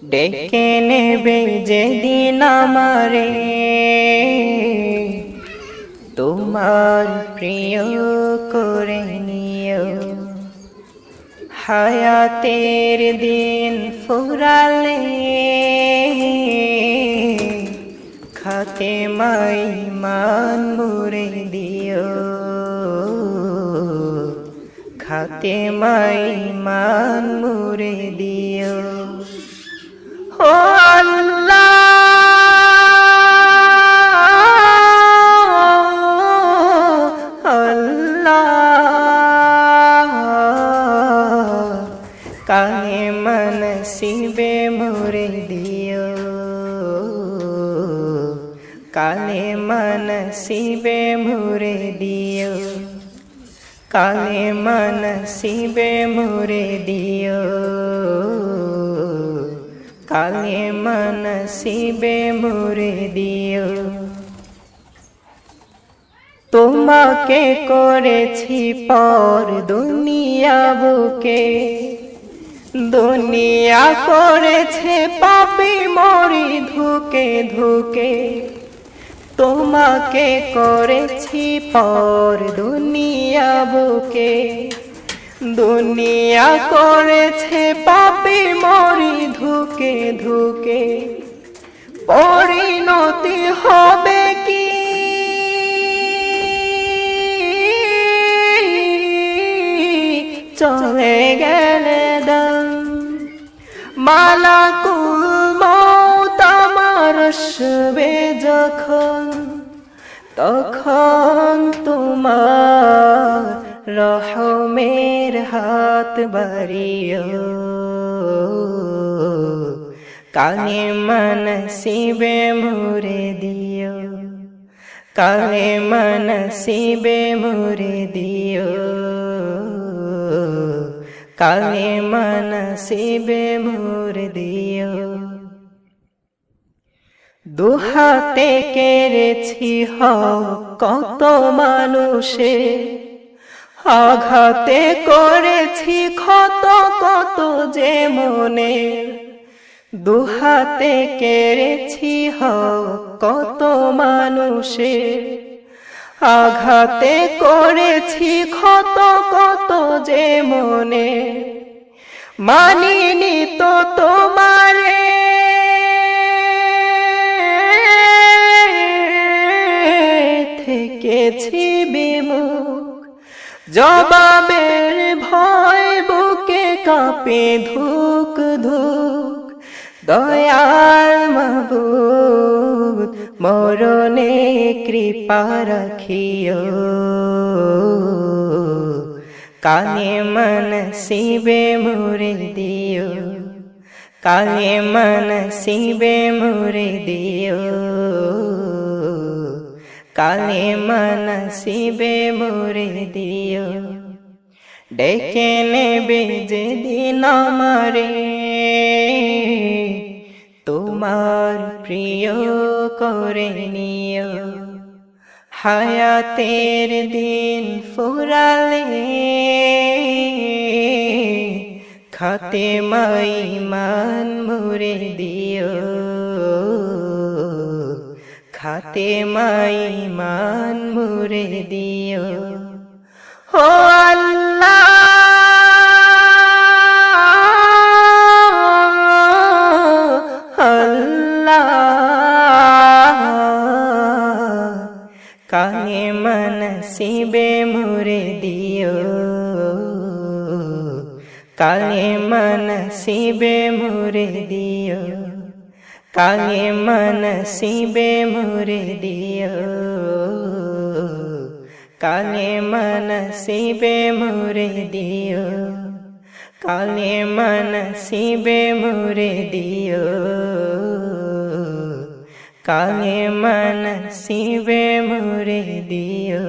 ডেকে নেবে যেদিন আমারে তোমার প্রিয় করে নিও। হায়াতের দিন ফুরালে খাতেমায় মান মুরে দিও, খাতেমায় মান মুরে দিও। ও আল্লাহ আল্লাহ, কালেমা নসিবে মুরে দিও, কালেমা নসিবে মুরে দিও, কালেমা নসিবে মুরে দিও, কালেমা নসিবে মুরে দিও। তোমাকে করেছি পর দুনিয়া বুকে, দুনিয়া করেছে পাপী মরি ধুকে ধুকে। তোমাকে করেছি পর দুনিয়া বুকে, দুনিয়া করেছে পাপী মরি ধুকে ধুকে। পরিণতি হবে কি চলে গেলে দম, মালাকুল মউত আমার আসবে যখন, তখন তোমার রহমের হাত বাড়িও। কালেমা নসিবে মুরে দিও, কালেমা নসিবে মুরে দিও, কালেমা নসিবে মুরে দিও। দুহাতে কেড়েছি হক কত মানুষে, আঘাতে করেছি ক্ষত কত যে মনে। দুহাতে কেড়েছি হক কত মানুষে, আঘাতে করেছি ক্ষত কত যে মনে। মানিনি তো তোমারে থেকেছি বিমুখ, জবাবের ভয় বুকে কাঁপে ধুক ধুক। দয়াল মাবুদ মরণে কৃপা রাখিও, কালেমা নসিবে মুরে দিও, কালেমা নসিবে মুরে দিও, কালেমা নসিবে মুরে দিও। ডেকে নেবে যেদিন আমারে তোমার প্রিয় করে নিও। হায়াতের দিন ফুরালে খাতেমায় মান মুরে দিও, খাতেমায় মান মুরে দিও। ও আল্লাহ আল্লাহ, কালেমা নসিবে মুরে দিও, কালেমা নসিবে মুরে দিও, কালেমা নসিবে মুরে দিও, কালেমা নসিবে মুরে দিও, কালেমা নসিবে মুরে দিও, কালেমা নসিবে মুরে দিও।